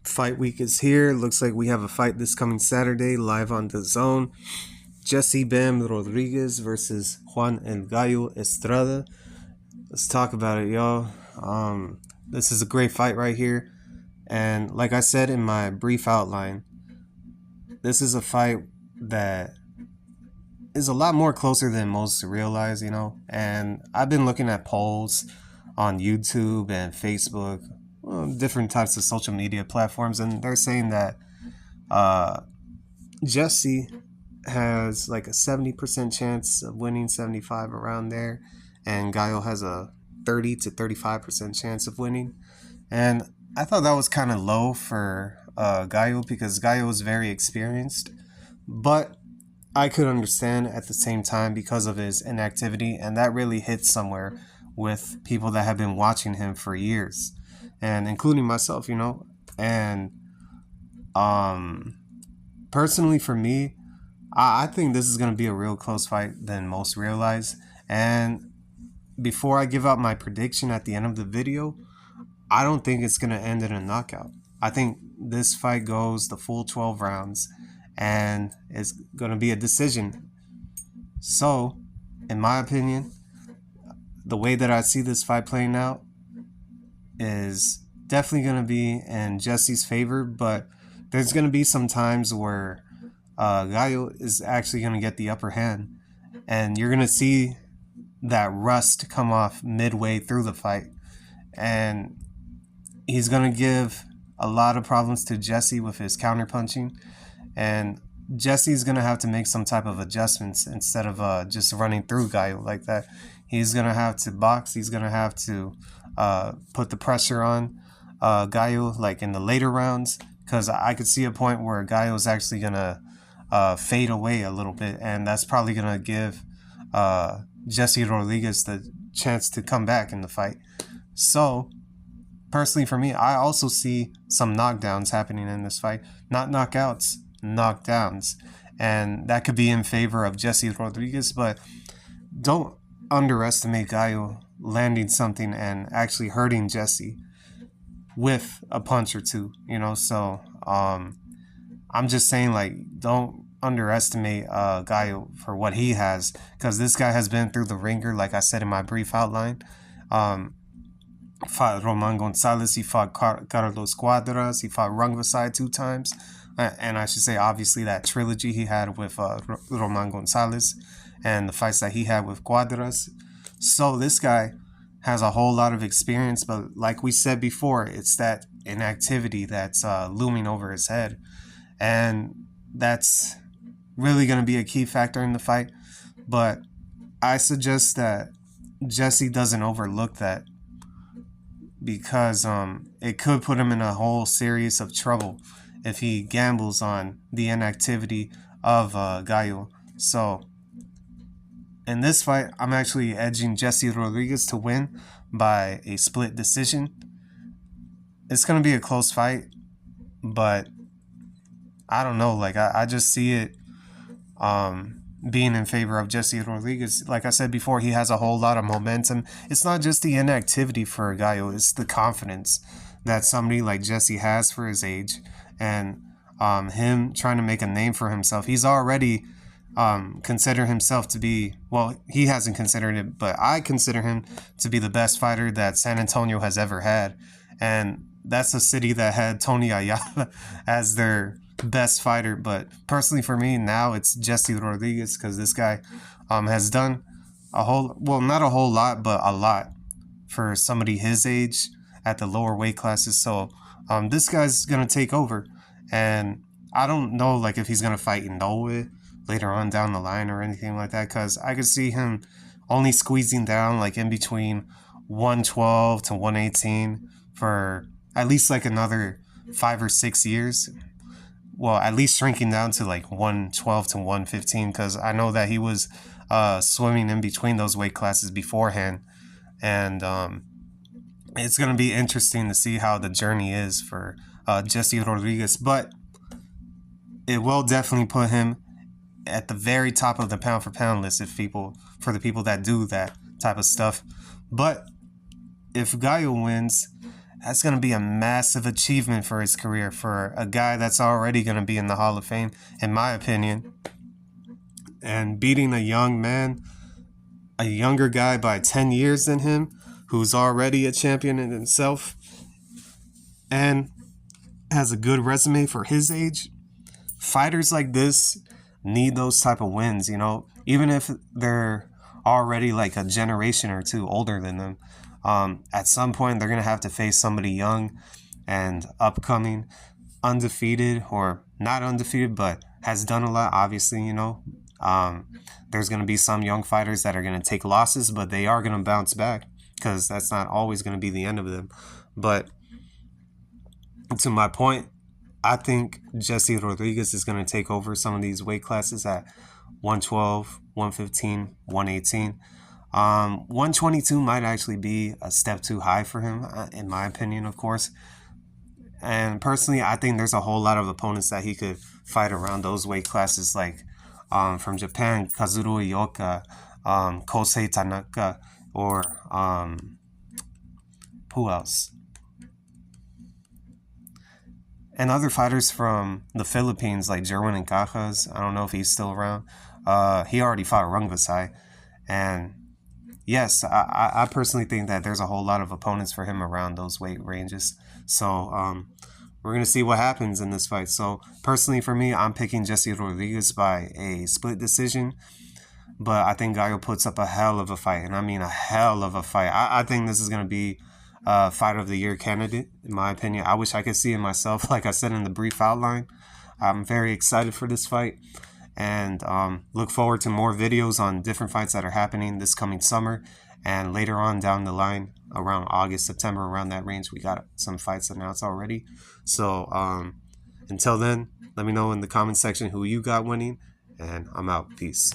Fight week is here. Looks like we have a fight this coming Saturday live on the Zone. Jesse Bam Rodriguez versus Juan El Gallo Estrada. Let's talk about it, y'all. This is a great fight right here. And like I said in my brief outline, this is a fight that is a lot more closer than most realize, And I've been looking at polls on YouTube and Facebook, different types of social media platforms, and they're saying that Jesse has like a 70% chance of winning, 75 around there, and Gallo has a 30 to 35% chance of winning. And I thought that was kind of low for Gallo because Gallo is very experienced, but I could understand at the same time because of his inactivity, and that really hits somewhere with people that have been watching him for years, and including myself, And personally for me, I think this is going to be a real close fight than most realize. And before I give out my prediction at the end of the video, I don't think it's going to end in a knockout. I think this fight goes the full 12 rounds and it's going to be a decision. So, in my opinion, the way that I see this fight playing out is definitely going to be in Jesse's favor, but there's going to be some times where Gallo is actually going to get the upper hand, and you're going to see that rust come off midway through the fight, and he's going to give a lot of problems to Jesse with his counterpunching, and Jesse's going to have to make some type of adjustments instead of just running through Gallo like that. He's going to have to box. He's going to have to put the pressure on Gallo like in the later rounds, because I could see a point where Gallo is actually going to fade away a little bit, and that's probably going to give Jesse Rodriguez the chance to come back in the fight. So, personally for me, I also see some knockdowns happening in this fight. Not knockouts, knockdowns. And that could be in favor of Jesse Rodriguez, but don't underestimate Gallo landing something and actually hurting Jesse with a punch or two, So, I'm just saying, like, don't underestimate Gallo for what he has, because this guy has been through the ringer, like I said in my brief outline. Fought Roman Gonzalez, he fought Carlos Cuadras, he fought Rungvisai 2 times, and I should say, obviously, that trilogy he had with Roman Gonzalez and the fights that he had with Cuadras. So this guy has a whole lot of experience, but like we said before, it's that inactivity that's looming over his head. And that's really going to be a key factor in the fight. But I suggest that Jesse doesn't overlook that, because it could put him in a whole series of trouble if he gambles on the inactivity of Gallo. So in this fight, I'm actually edging Jesse Rodriguez to win by a split decision. It's going to be a close fight, but I don't know. Like, I just see it being in favor of Jesse Rodriguez. Like I said before, he has a whole lot of momentum. It's not just the inactivity for Gallo, it's the confidence that somebody like Jesse has for his age, and him trying to make a name for himself. He's already considered himself to be, well, he hasn't considered it, but I consider him to be the best fighter that San Antonio has ever had. And that's a city that had Tony Ayala as their best fighter. But personally for me, now it's Jesse Rodriguez, because this guy has done not a whole lot, but a lot for somebody his age at the lower weight classes. So this guy's going to take over. And I don't know, like, if he's going to fight Inoue later on down the line or anything like that, because I could see him only squeezing down like in between 112 to 118 for at least like another 5 or 6 years. Well, at least shrinking down to like 112 to 115, because I know that he was swimming in between those weight classes beforehand. And it's going to be interesting to see how the journey is for Jesse Rodriguez. But it will definitely put him at the very top of the pound for pound list for the people that do that type of stuff. But if Gallo wins, That's going to be a massive achievement for his career for a guy that's already going to be in the Hall of Fame, in my opinion. And beating a young man, a younger guy by 10 years than him, who's already a champion in himself and has a good resume for his age. Fighters like this need those type of wins, you know, even if they're already like a generation or two older than them. At some point, they're going to have to face somebody young and upcoming, undefeated or not undefeated, but has done a lot, obviously, you know. There's going to be some young fighters that are going to take losses, but they are going to bounce back because that's not always going to be the end of them. But to my point, I think Jesse Rodriguez is going to take over some of these weight classes at 112, 115, 118. 122 might actually be a step too high for him, in my opinion, of course. And personally, I think there's a whole lot of opponents that he could fight around those weight classes, like from Japan, Kazuro Ioka, Kosei Tanaka, or who else? And other fighters from the Philippines, like Jerwin Encajas. I don't know if he's still around. He already fought Rungvisai. And yes, I personally think that there's a whole lot of opponents for him around those weight ranges. So we're going to see what happens in this fight. So personally for me, I'm picking Jesse Rodriguez by a split decision. But I think Gallo puts up a hell of a fight. And I mean a hell of a fight. I think this is going to be Fight of the Year candidate, in my opinion. I wish I could see it myself, like I said in the brief outline. I'm very excited for this fight and look forward to more videos on different fights that are happening this coming summer and later on down the line around August, September, around that range. We got some fights announced already. So until then, let me know in the comment section who you got winning, and I'm out. Peace.